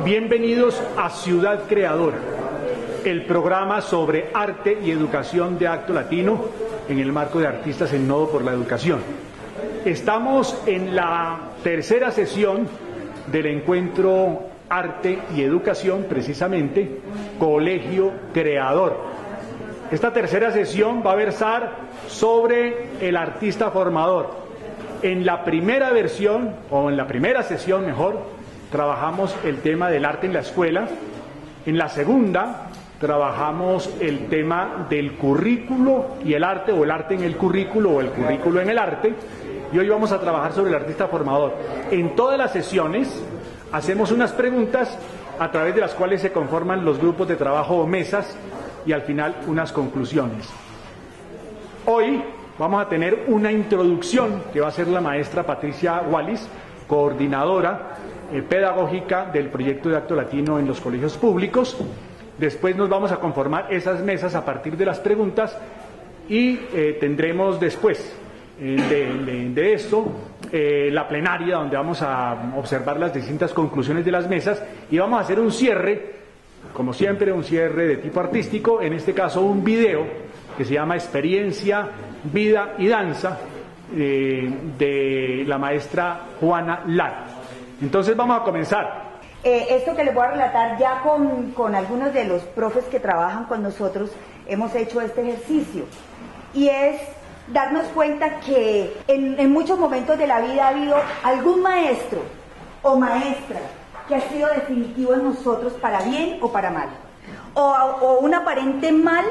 Bienvenidos a Ciudad Creadora, el programa sobre arte y educación de Acto Latino en el marco de Artistas en Nodo por la Educación. Estamos en la tercera sesión del encuentro Arte y Educación, precisamente, Colegio Creador. Esta tercera sesión va a versar sobre el artista formador. En la primera versión, o en la primera sesión mejor, trabajamos el tema del arte en la escuela. En la segunda trabajamos el tema del currículo y el arte, o el arte en el currículo, o el currículo en el arte. Y hoy vamos a trabajar sobre el artista formador. En todas las sesiones hacemos unas preguntas a través de las cuales se conforman los grupos de trabajo o mesas, y al final unas conclusiones. Hoy vamos a tener una introducción que va a hacer la maestra Patricia Wallis, coordinadora pedagógica del proyecto de Acto Latino en los colegios públicos. Después nos vamos a conformar esas mesas a partir de las preguntas y tendremos después de esto la plenaria, donde vamos a observar las distintas conclusiones de las mesas y vamos a hacer un cierre, como siempre, un cierre de tipo artístico, en este caso un video que se llama Experiencia, Vida y Danza, de la maestra Juana Lara. Entonces vamos a comenzar. Esto que les voy a relatar ya con algunos de los profes que trabajan con nosotros, hemos hecho este ejercicio, y es darnos cuenta que en muchos momentos de la vida ha habido algún maestro o maestra que ha sido definitivo en nosotros para bien o para mal, o un aparente mal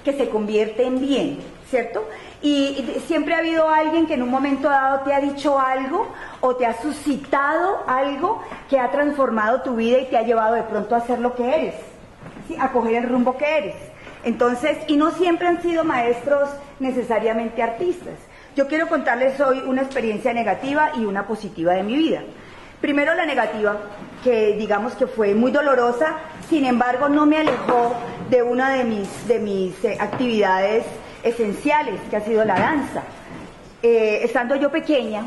que se convierte en bien, ¿cierto? Y siempre ha habido alguien que en un momento dado te ha dicho algo o te ha suscitado algo que ha transformado tu vida y te ha llevado de pronto a ser lo que eres, ¿sí? A coger el rumbo que eres. Entonces, y no siempre han sido maestros necesariamente artistas. Yo quiero contarles hoy una experiencia negativa y una positiva de mi vida. Primero la negativa, que digamos que fue muy dolorosa, sin embargo no me alejó de una de mis actividades esenciales, que ha sido la danza. Estando yo pequeña,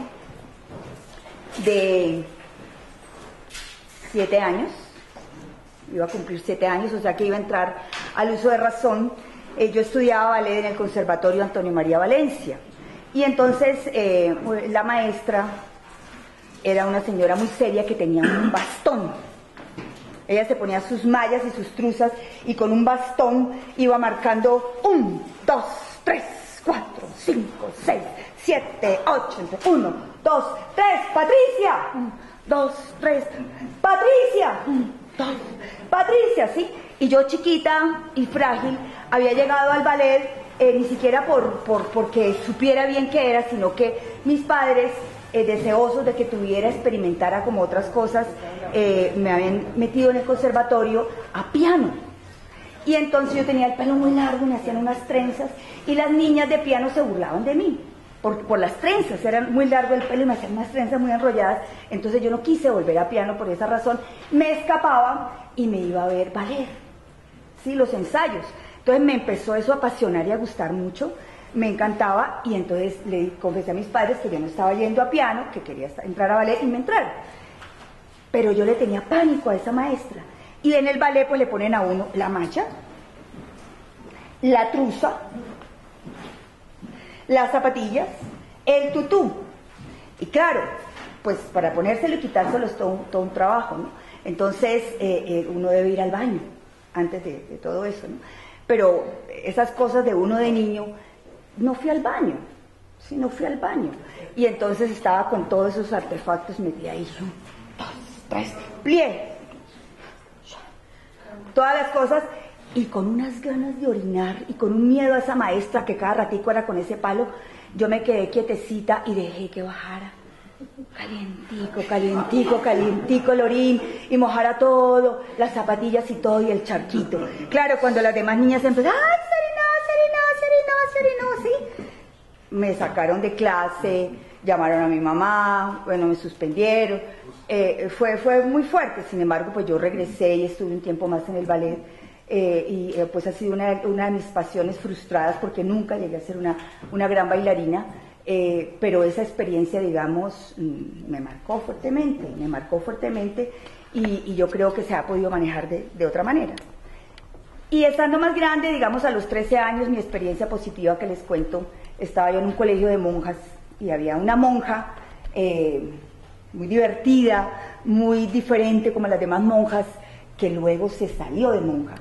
de 7 años, iba a cumplir 7 años, o sea que iba a entrar al uso de razón, yo estudiaba ballet en el Conservatorio Antonio María Valencia, y entonces la maestra era una señora muy seria que tenía un bastón. Ella se ponía sus mallas y sus truzas y con un bastón iba marcando 1, 2, 3, 4, 5, 6, 7, 8, 1, 2, 3, Patricia, 1, 2, 3, Patricia, 1, 2, Patricia, ¿sí? Y yo, chiquita y frágil, había llegado al ballet ni siquiera porque supiera bien qué era, sino que mis padres, deseosos de que experimentara como otras cosas, me habían metido en el conservatorio a piano. Y entonces yo tenía el pelo muy largo, me hacían unas trenzas, y las niñas de piano se burlaban de mí por las trenzas, era muy largo el pelo y me hacían unas trenzas muy enrolladas. Entonces yo no quise volver a piano por esa razón, me escapaba y me iba a ver ballet, ¿sí? Los ensayos. Entonces me empezó eso a apasionar y a gustar mucho, me encantaba, y entonces le confesé a mis padres que yo no estaba yendo a piano, que quería entrar a ballet, y me entraron. Pero yo le tenía pánico a esa maestra. Y en el ballet pues le ponen a uno la malla, la truza, las zapatillas, el tutú. Y claro, pues para ponérselo y quitárselo es todo un trabajo, ¿no? Entonces uno debe ir al baño antes de todo eso, ¿no? Pero esas cosas de uno de niño, no fui al baño, sí, no fui al baño. Y entonces estaba con todos esos artefactos metida ahí, 1, 2, 3, plié, todas las cosas, y con unas ganas de orinar y con un miedo a esa maestra que cada ratico era con ese palo. Yo me quedé quietecita y dejé que bajara calientico, calientico, calientico el orín, y mojara todo, las zapatillas y todo, y el charquito. Claro, cuando las demás niñas empezaron, ¡ay, se orinó, sí! Me sacaron de clase, llamaron a mi mamá, bueno, me suspendieron. Fue muy fuerte. Sin embargo, pues yo regresé y estuve un tiempo más en el ballet, pues ha sido una de mis pasiones frustradas, porque nunca llegué a ser una gran bailarina. Pero esa experiencia, digamos, me marcó fuertemente, y yo creo que se ha podido manejar de otra manera. Y estando más grande, digamos a los 13 años, mi experiencia positiva que les cuento, estaba yo en un colegio de monjas y había una monja muy divertida, muy diferente como las demás monjas, que luego se salió de monja.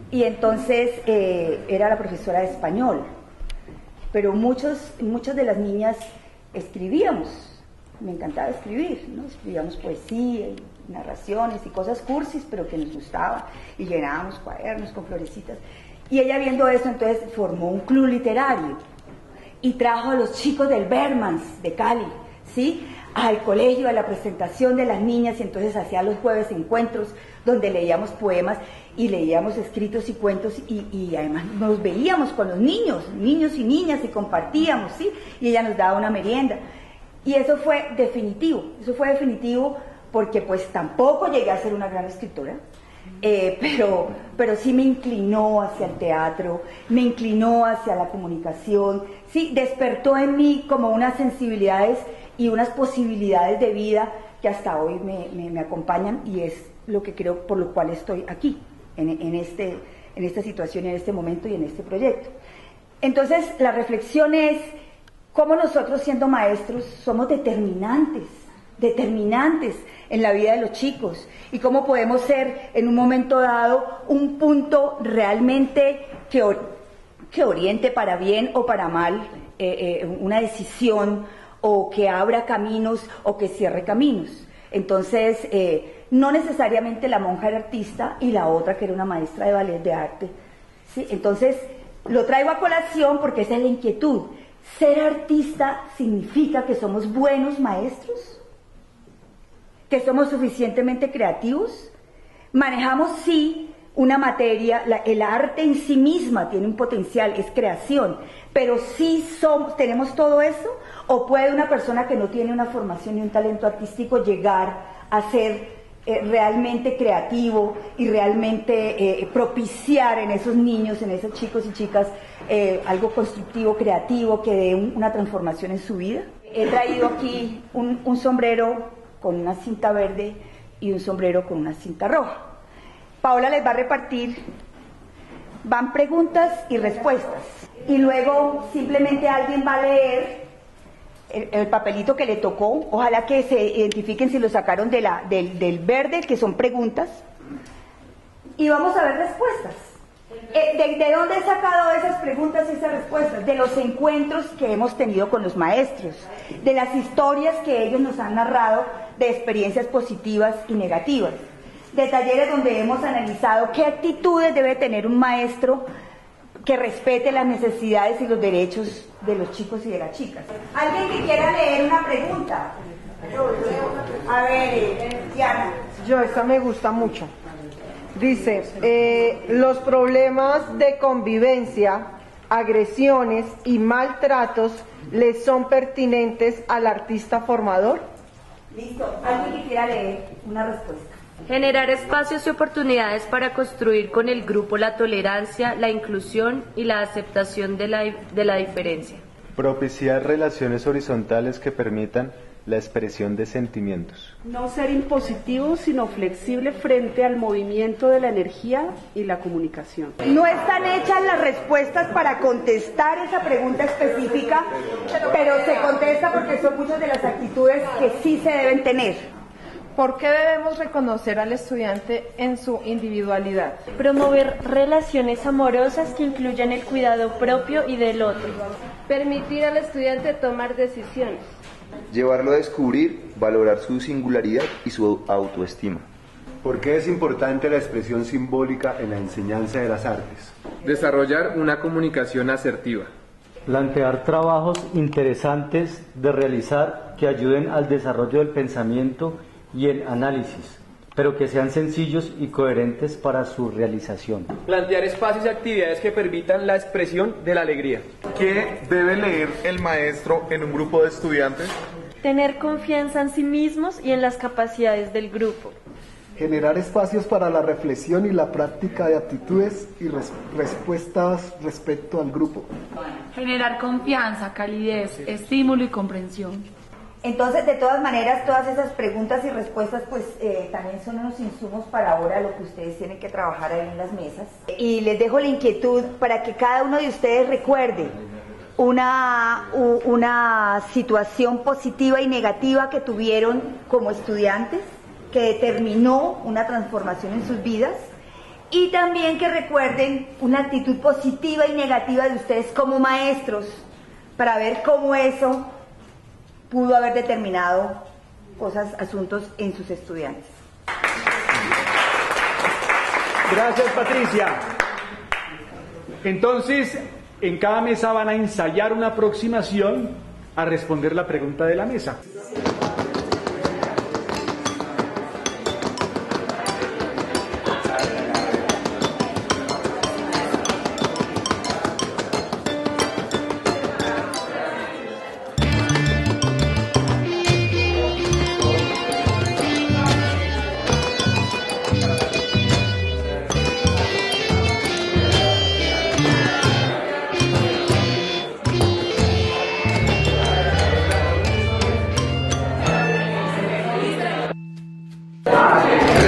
Y entonces era la profesora de español, pero muchas de las niñas escribíamos. Me encantaba escribir, ¿no? Escribíamos poesía y narraciones y cosas cursis, pero que nos gustaba, y llenábamos cuadernos con florecitas. Y ella, viendo eso, entonces formó un club literario y trajo a los chicos del Bermans de Cali, ¿sí?, al colegio, a la presentación de las niñas, y entonces hacía los jueves encuentros donde leíamos poemas y leíamos escritos y cuentos, y además nos veíamos con los niños y niñas, y compartíamos, ¿sí?, y ella nos daba una merienda. Y eso fue definitivo porque pues tampoco llegué a ser una gran escritora, pero sí me inclinó hacia el teatro, me inclinó hacia la comunicación, sí, despertó en mí como unas sensibilidades y unas posibilidades de vida que hasta hoy me acompañan, y es lo que creo por lo cual estoy aquí, en esta situación, en este momento y en este proyecto. Entonces, la reflexión es cómo nosotros, siendo maestros, somos determinantes en la vida de los chicos, y cómo podemos ser en un momento dado un punto realmente que oriente para bien o para mal una decisión, o que abra caminos o que cierre caminos. Entonces, no necesariamente la monja era artista y la otra, que era una maestra de ballet de arte, ¿sí? Entonces, lo traigo a colación porque esa es la inquietud. ¿Ser artista significa que somos buenos maestros? ¿Que somos suficientemente creativos? Manejamos, sí, una materia, el arte en sí misma tiene un potencial, es creación, pero sí tenemos todo eso, o puede una persona que no tiene una formación y un talento artístico llegar a ser realmente creativo y realmente propiciar en esos niños, en esos chicos y chicas, algo constructivo, creativo, que dé una transformación en su vida. He traído aquí un sombrero con una cinta verde y un sombrero con una cinta roja. Paola les va a repartir, van preguntas y respuestas, y luego simplemente alguien va a leer el papelito que le tocó. Ojalá que se identifiquen si lo sacaron del verde, que son preguntas, y vamos a ver respuestas. ¿De dónde he sacado esas preguntas y esas respuestas? De los encuentros que hemos tenido con los maestros, de las historias que ellos nos han narrado, de experiencias positivas y negativas, de talleres donde hemos analizado qué actitudes debe tener un maestro que respete las necesidades y los derechos de los chicos y de las chicas. ¿Alguien que quiera leer una pregunta? A ver, Diana. Esta me gusta mucho. Dice, los problemas de convivencia, agresiones y maltratos les son pertinentes al artista formador. Listo. ¿Alguien que quiera leer una respuesta? Generar espacios y oportunidades para construir con el grupo la tolerancia, la inclusión y la aceptación de la diferencia. Propiciar relaciones horizontales que permitan la expresión de sentimientos. No ser impositivo, sino flexible frente al movimiento de la energía y la comunicación. No están hechas las respuestas para contestar esa pregunta específica, pero se contesta porque son muchas de las actitudes que sí se deben tener. ¿Por qué debemos reconocer al estudiante en su individualidad? Promover relaciones amorosas que incluyan el cuidado propio y del otro. Permitir al estudiante tomar decisiones. Llevarlo a descubrir, valorar su singularidad y su autoestima. ¿Por qué es importante la expresión simbólica en la enseñanza de las artes? Desarrollar una comunicación asertiva. Plantear trabajos interesantes de realizar que ayuden al desarrollo del pensamiento y el análisis, pero que sean sencillos y coherentes para su realización. Plantear espacios y actividades que permitan la expresión de la alegría. ¿Qué debe leer el maestro en un grupo de estudiantes? Tener confianza en sí mismos y en las capacidades del grupo. Generar espacios para la reflexión y la práctica de actitudes y respuestas respecto al grupo. Generar confianza, calidez, estímulo y comprensión. Entonces, de todas maneras, todas esas preguntas y respuestas, pues también son unos insumos para ahora lo que ustedes tienen que trabajar ahí en las mesas. Y les dejo la inquietud para que cada uno de ustedes recuerde una situación positiva y negativa que tuvieron como estudiantes, que determinó una transformación en sus vidas, y también que recuerden una actitud positiva y negativa de ustedes como maestros, para ver cómo eso pudo haber determinado asuntos en sus estudiantes. Gracias, Patricia. Entonces, en cada mesa van a ensayar una aproximación a responder la pregunta de la mesa.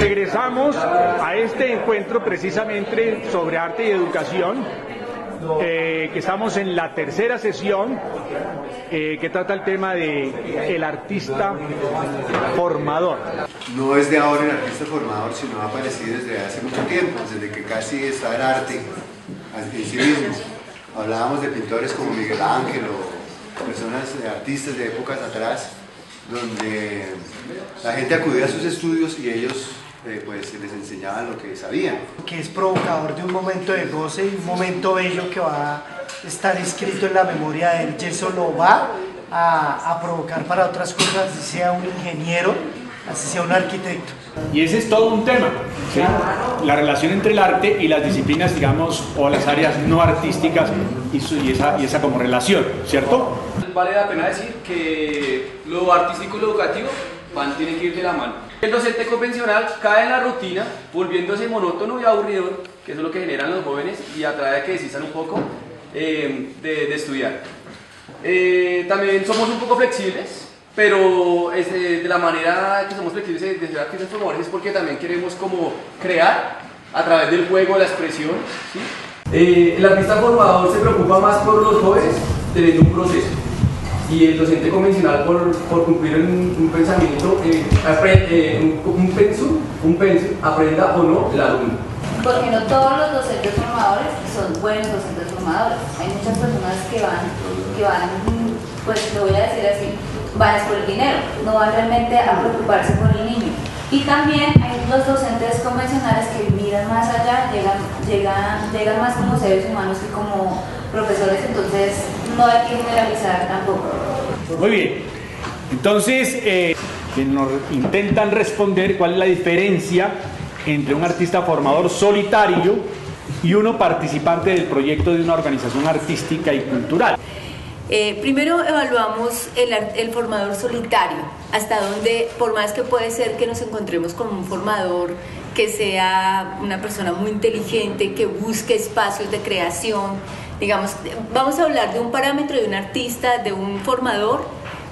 Regresamos a este encuentro precisamente sobre arte y educación, que estamos en la tercera sesión, que trata el tema de el artista formador. No es de ahora el artista formador, sino ha aparecido desde hace mucho tiempo, desde que casi está el arte en sí mismo. Hablábamos de pintores como Miguel Ángel o personas, artistas de épocas atrás, donde la gente acudía a sus estudios y ellos pues les enseñaban lo que sabían. Que es provocador de un momento de goce y un momento bello que va a estar escrito en la memoria de él, y eso lo va a provocar para otras cosas, así sea un ingeniero, así sea un arquitecto. Y ese es todo un tema, ¿sí? La relación entre el arte y las disciplinas, digamos, o las áreas no artísticas y esa como relación, ¿cierto? Vale la pena decir que lo artístico y lo educativo tienen que ir de la mano. El docente convencional cae en la rutina, volviéndose monótono y aburrido, que eso es lo que generan los jóvenes y atrae a que desistan un poco de estudiar. También somos un poco flexibles, pero de la manera que somos flexibles de ser artistas formadores es porque también queremos como crear a través del juego, la expresión, ¿sí? El artista formador se preocupa más por los jóvenes teniendo un proceso. Y el docente convencional por cumplir un pensamiento, un pensum, aprenda o no el alumno. Porque no todos los docentes formadores son buenos docentes formadores. Hay muchas personas que van, pues lo voy a decir así, van por el dinero, no van realmente a preocuparse por el niño. Y también hay los docentes convencionales que miran más allá, llegan más como seres humanos que como profesores, entonces no hay que generalizar tampoco. Muy bien, entonces nos intentan responder cuál es la diferencia entre un artista formador solitario y uno participante del proyecto de una organización artística y cultural. Primero evaluamos el formador solitario, hasta donde, por más que puede ser que nos encontremos con un formador que sea una persona muy inteligente, que busque espacios de creación, digamos, vamos a hablar de un parámetro de un artista, de un formador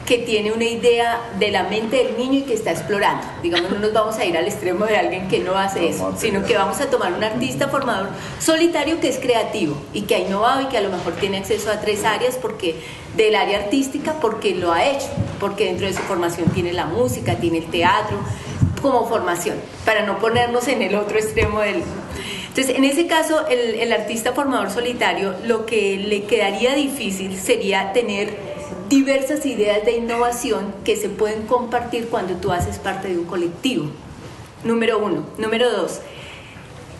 que tiene una idea de la mente del niño y que está explorando. Digamos, no nos vamos a ir al extremo de alguien que no hace eso, sino que vamos a tomar un artista formador solitario que es creativo y que ha innovado y que a lo mejor tiene acceso a 3 áreas del área artística porque lo ha hecho, porque dentro de su formación tiene la música, tiene el teatro como formación, para no ponernos en el otro extremo del... Entonces, en ese caso, el artista formador solitario, lo que le quedaría difícil sería tener diversas ideas de innovación que se pueden compartir cuando tú haces parte de un colectivo. Número 1. Número 2.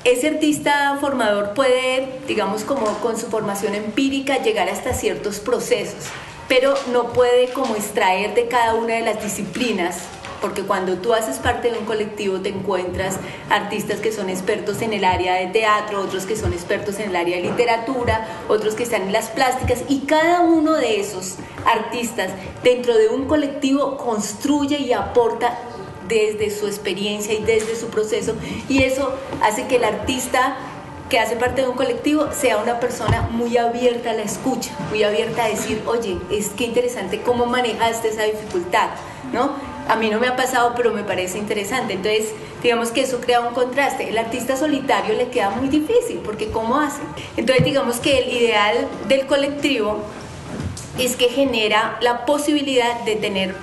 Ese artista formador puede, digamos, como con su formación empírica, llegar hasta ciertos procesos, pero no puede como extraer de cada una de las disciplinas, porque cuando tú haces parte de un colectivo te encuentras artistas que son expertos en el área de teatro, otros que son expertos en el área de literatura, otros que están en las plásticas, y cada uno de esos artistas dentro de un colectivo construye y aporta desde su experiencia y desde su proceso, y eso hace que el artista que hace parte de un colectivo sea una persona muy abierta a la escucha, muy abierta a decir, oye, es que interesante cómo manejaste esa dificultad, ¿no? A mí no me ha pasado, pero me parece interesante. Entonces, digamos que eso crea un contraste. El artista solitario le queda muy difícil, porque ¿cómo hace? Entonces, digamos que el ideal del colectivo es que genera la posibilidad de tener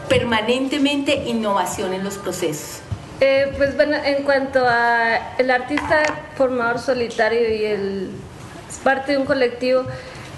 permanentemente innovación en los procesos. Pues bueno, en cuanto a el artista formador solitario y el parte de un colectivo,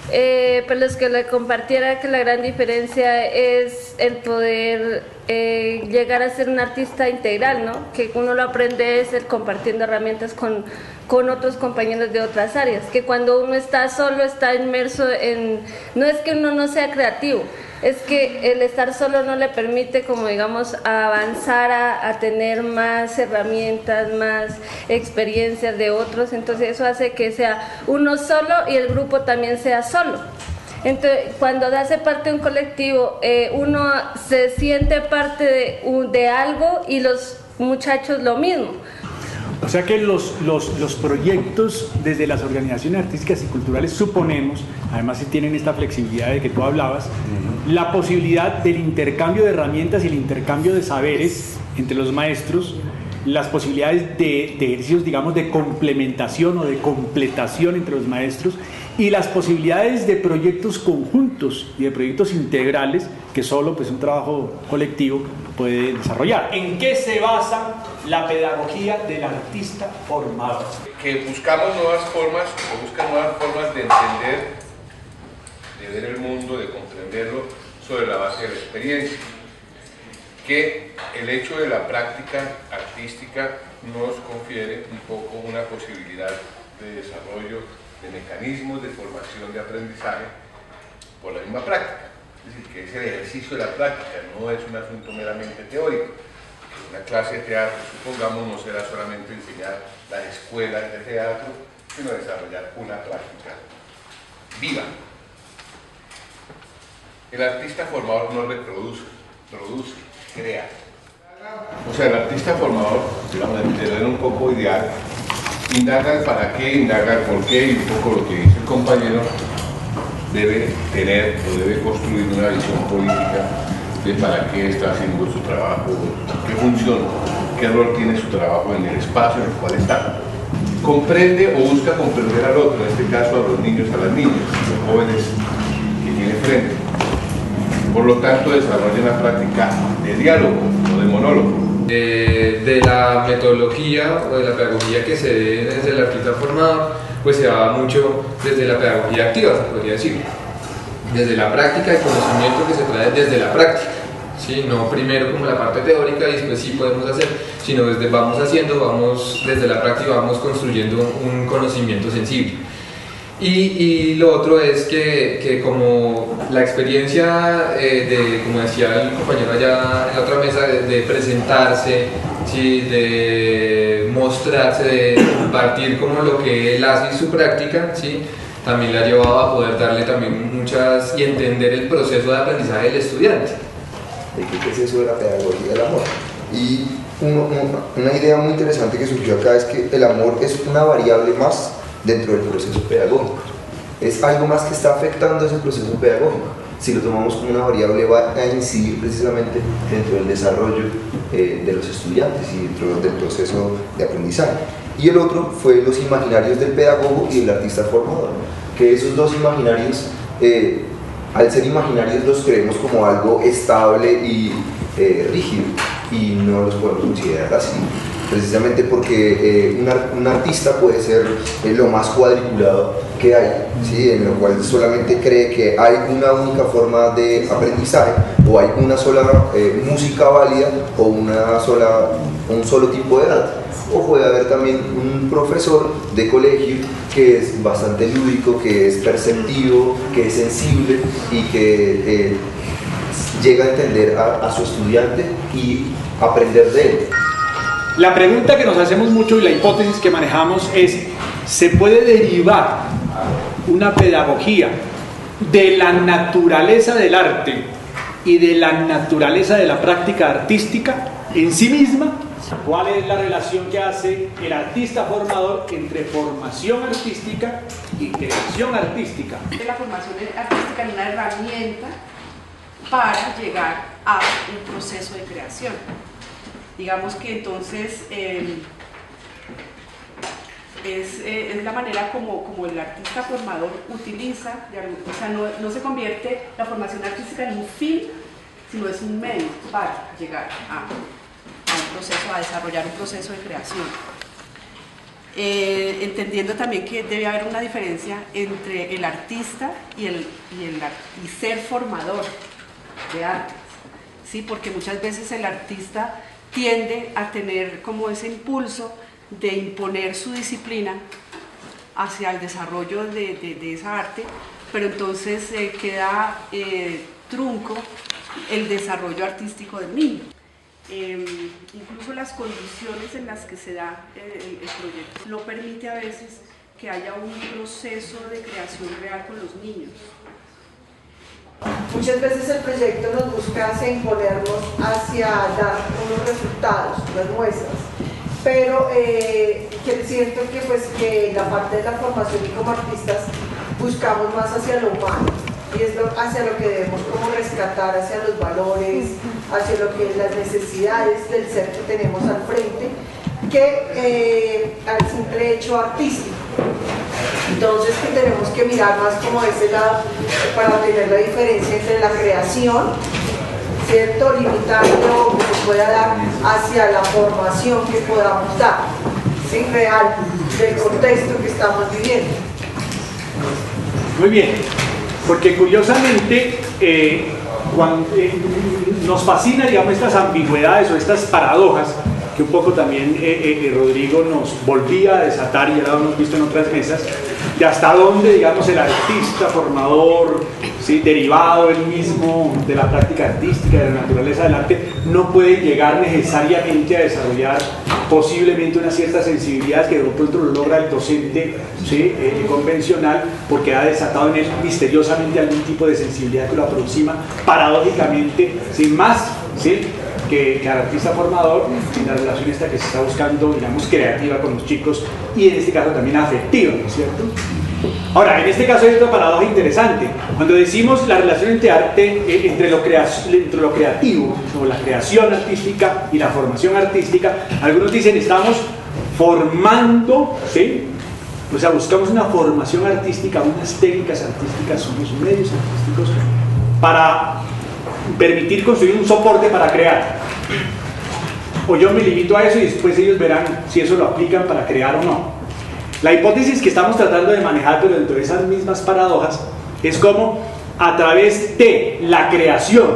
pues los que le compartiera que la gran diferencia es el poder llegar a ser un artista integral, ¿no? Que uno lo aprende es el compartiendo herramientas con otros compañeros de otras áreas, que cuando uno está solo está inmerso en, no es que uno no sea creativo, es que el estar solo no le permite, como digamos, avanzar a tener más herramientas, más experiencias de otros. Entonces eso hace que sea uno solo y el grupo también sea solo. Entonces, cuando hace parte de un colectivo, uno se siente parte de algo y los muchachos lo mismo. O sea que los proyectos desde las organizaciones artísticas y culturales, suponemos, además si tienen esta flexibilidad de que tú hablabas, la posibilidad del intercambio de herramientas y el intercambio de saberes entre los maestros, las posibilidades de ejercicios, digamos, de complementación o de completación entre los maestros, y las posibilidades de proyectos conjuntos y de proyectos integrales que solo pues un trabajo colectivo puede desarrollar. ¿En qué se basa la pedagogía del artista formador? Que buscamos nuevas formas, o buscan nuevas formas de entender, de ver el mundo, de comprenderlo sobre la base de la experiencia. Que el hecho de la práctica artística nos confiere un poco una posibilidad de desarrollo de mecanismos de formación de aprendizaje por la misma práctica. Es decir, que es el ejercicio de la práctica, no es un asunto meramente teórico. Una clase de teatro, supongamos, no será solamente enseñar las escuelas de teatro, sino desarrollar una práctica viva. El artista formador no reproduce, produce, crea. O sea, el artista formador, digamos, de tener un poco ideal, indaga el para qué, indaga el por qué, y un poco lo que dice el compañero, debe tener o debe construir una visión política de para qué está haciendo su trabajo, qué función, qué rol tiene su trabajo en el espacio en el cual está. Comprende o busca comprender al otro, en este caso a los niños, a las niñas, a los jóvenes que tiene frente. Por lo tanto, desarrolla una práctica de diálogo, no de monólogo. De la metodología o de la pedagogía que se dé desde el artista formador, pues se va mucho desde la pedagogía activa, se podría decir. Desde la práctica, el conocimiento que se trae desde la práctica. ¿Sí? No primero como la parte teórica y después sí podemos hacer, sino desde vamos haciendo, vamos desde la práctica, vamos construyendo un conocimiento sensible. Y lo otro es que como la experiencia como decía el compañero allá en la otra mesa, de presentarse, ¿sí? De mostrarse, de compartir como lo que él hace en su práctica, ¿sí? También le ha llevado a poder darle también muchas y entender el proceso de aprendizaje del estudiante. ¿Qué es eso de la pedagogía del amor? Y una idea muy interesante que surgió acá es que el amor es una variable más dentro del proceso pedagógico. Es algo más que está afectando ese proceso pedagógico. Si lo tomamos como una variable, va a incidir precisamente dentro del desarrollo de los estudiantes y dentro del proceso de aprendizaje. Y el otro fue los imaginarios del pedagogo y del artista formador, que esos dos imaginarios, al ser imaginarios, los creemos como algo estable y rígido, y no los podemos considerar así. Precisamente porque un artista puede ser lo más cuadriculado que hay, ¿sí? En lo cual solamente cree que hay una única forma de aprendizaje, o hay una sola música válida, o un solo tipo de arte. O puede haber también un profesor de colegio que es bastante lúdico, que es perceptivo, que es sensible y que llega a entender a su estudiante y aprender de él. La pregunta que nos hacemos mucho y la hipótesis que manejamos es: ¿se puede derivar una pedagogía de la naturaleza del arte y de la naturaleza de la práctica artística en sí misma? ¿Cuál es la relación que hace el artista formador entre formación artística y creación artística? La formación artística es una herramienta para llegar a un proceso de creación. Digamos que entonces es la manera como el artista formador utiliza, o sea, no se convierte la formación artística en un fin, sino es un medio para llegar a un proceso, a desarrollar un proceso de creación. Entendiendo también que debe haber una diferencia entre el artista y ser formador de artes, ¿sí? Porque muchas veces el artista tiende a tener como ese impulso de imponer su disciplina hacia el desarrollo de esa arte, pero entonces queda trunco el desarrollo artístico del niño. Incluso las condiciones en las que se da el proyecto no permite a veces que haya un proceso de creación real con los niños. Muchas veces el proyecto nos busca imponernos hacia dar unos resultados, unas muestras, pero siento que en la parte de la formación y como artistas buscamos más hacia lo humano, y es hacia lo que debemos como rescatar, hacia los valores, hacia lo que las necesidades del ser que tenemos al frente, que al simple hecho artístico. Entonces que tenemos que mirar más como ese lado para tener la diferencia entre la creación, ¿cierto?, limitando que se pueda dar hacia la formación que podamos dar, ¿sí?, real, del contexto que estamos viviendo. Muy bien, porque curiosamente nos fascina, digamos, estas ambigüedades o estas paradojas que un poco también Rodrigo nos volvía a desatar, y ya lo hemos visto en otras mesas, de hasta dónde, digamos, el artista formador, ¿sí?, derivado él mismo de la práctica artística, de la naturaleza del arte, no puede llegar necesariamente a desarrollar posiblemente una cierta sensibilidad que de pronto lo logra el docente, ¿sí?, convencional, porque ha desatado en él misteriosamente algún tipo de sensibilidad que lo aproxima paradójicamente, sin más, ¿sí?, que al artista formador, en la relación esta que se está buscando, digamos, creativa con los chicos, y en este caso también afectiva, ¿no es cierto? Ahora, en este caso hay otra paradoja interesante. Cuando decimos la relación entre arte, entre lo creativo, o la creación artística y la formación artística, algunos dicen estamos formando, ¿sí?, o sea, buscamos una formación artística, unas técnicas artísticas, unos medios artísticos para permitir construir un soporte para crear. O yo me limito a eso y después ellos verán si eso lo aplican para crear o no. La hipótesis que estamos tratando de manejar, pero dentro de esas mismas paradojas, es como a través de la creación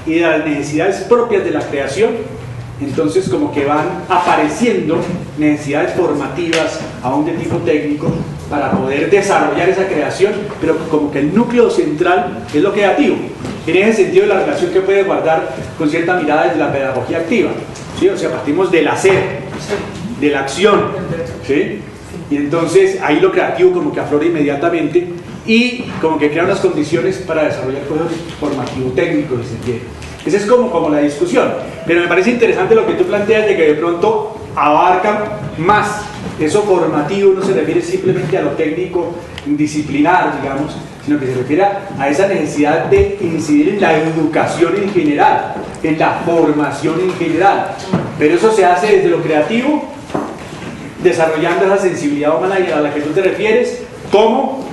y de las necesidades propias de la creación, entonces como que van apareciendo necesidades formativas aún de tipo técnico para poder desarrollar esa creación, pero como que el núcleo central es lo creativo. En ese sentido, la relación que puede guardar con cierta mirada desde la pedagogía activa, ¿sí? O sea, partimos del hacer, de la acción, ¿sí? Y entonces ahí lo creativo como que aflora inmediatamente y como que crea unas condiciones para desarrollar cosas formativo técnico, si se quiere. Esa es como la discusión, pero me parece interesante lo que tú planteas de que de pronto abarca más eso formativo, no se refiere simplemente a lo técnico disciplinar, digamos, sino que se refiere a esa necesidad de incidir en la educación en general, en la formación en general, pero eso se hace desde lo creativo, desarrollando esa sensibilidad humana a la que tú te refieres, ¿cómo?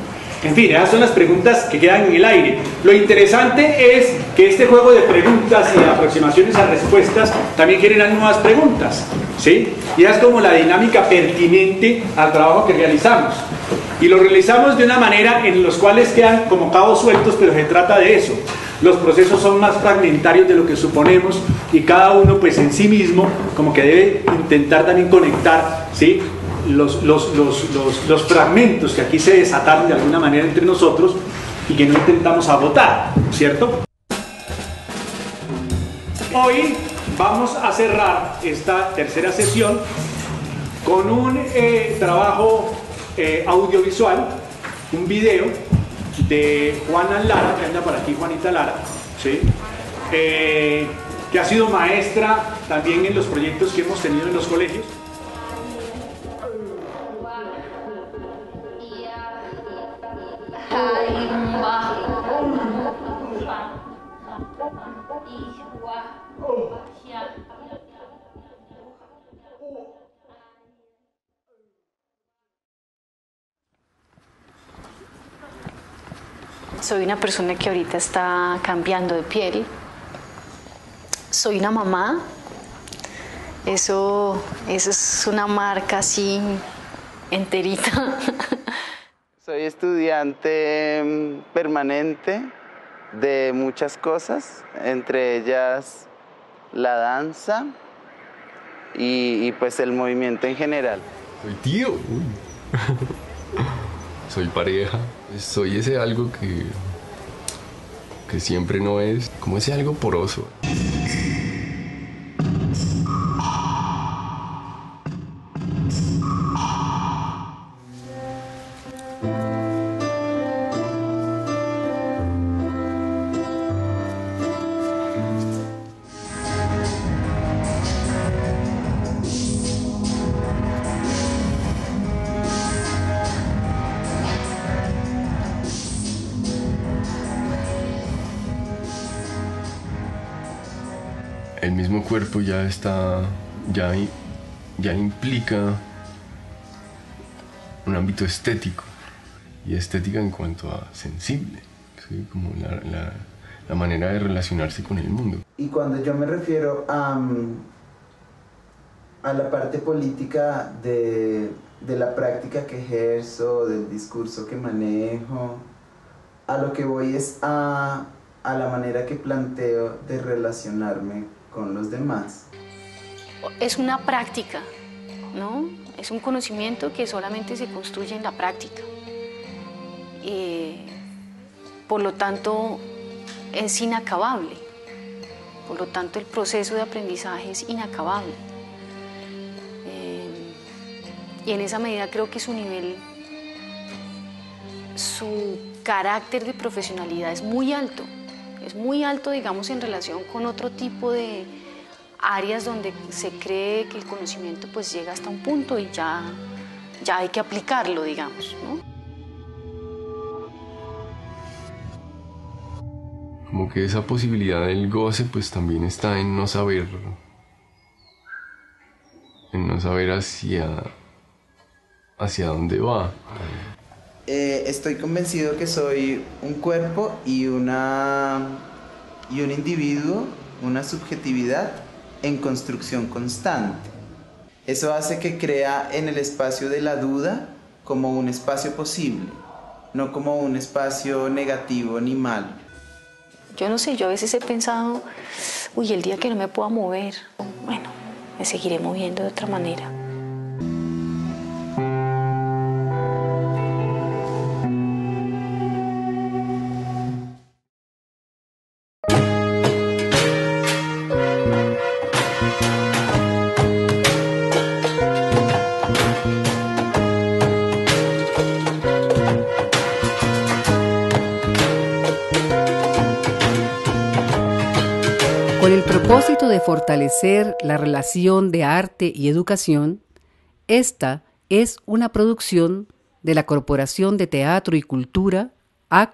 En fin, esas son las preguntas que quedan en el aire. Lo interesante es que este juego de preguntas y de aproximaciones a respuestas también generan nuevas preguntas, ¿sí? Y esa es como la dinámica pertinente al trabajo que realizamos. Y lo realizamos de una manera en los cuales quedan como cabos sueltos, pero se trata de eso. Los procesos son más fragmentarios de lo que suponemos y cada uno pues en sí mismo como que debe intentar también conectar, ¿sí?, los fragmentos que aquí se desataron de alguna manera entre nosotros y que no intentamos agotar, ¿cierto? Hoy vamos a cerrar esta tercera sesión con un trabajo audiovisual, un video de Juana Lara, que anda por aquí, Juanita Lara, ¿sí? que ha sido maestra también en los proyectos que hemos tenido en los colegios. Soy una persona que ahorita está cambiando de piel. Soy una mamá. Eso es una marca así enterita. Soy estudiante permanente de muchas cosas, entre ellas la danza y pues el movimiento en general. Soy tío. Soy pareja. Soy ese algo que siempre no es, como ese algo poroso. El mismo cuerpo ya implica un ámbito estético, y estética en cuanto a sensible, ¿sí? Como la manera de relacionarse con el mundo. Y cuando yo me refiero a la parte política de la práctica que ejerzo, del discurso que manejo, a lo que voy es a la manera que planteo de relacionarme con los demás. Es una práctica, ¿no? Es un conocimiento que solamente se construye en la práctica. Por lo tanto, es inacabable. Por lo tanto, el proceso de aprendizaje es inacabable. Y en esa medida creo que su carácter de profesionalidad es muy alto. Es muy alto, digamos, en relación con otro tipo de áreas donde se cree que el conocimiento pues llega hasta un punto y ya hay que aplicarlo, digamos, ¿no? Como que esa posibilidad del goce pues también está en no saber hacia dónde va. Estoy convencido que soy un cuerpo y un individuo, una subjetividad en construcción constante. Eso hace que crea en el espacio de la duda como un espacio posible, no como un espacio negativo ni malo. Yo no sé, yo a veces he pensado, uy, el día que no me pueda mover, bueno, me seguiré moviendo de otra manera. Con el propósito de fortalecer la relación de arte y educación, esta es una producción de la Corporación de Teatro y Cultura, ACT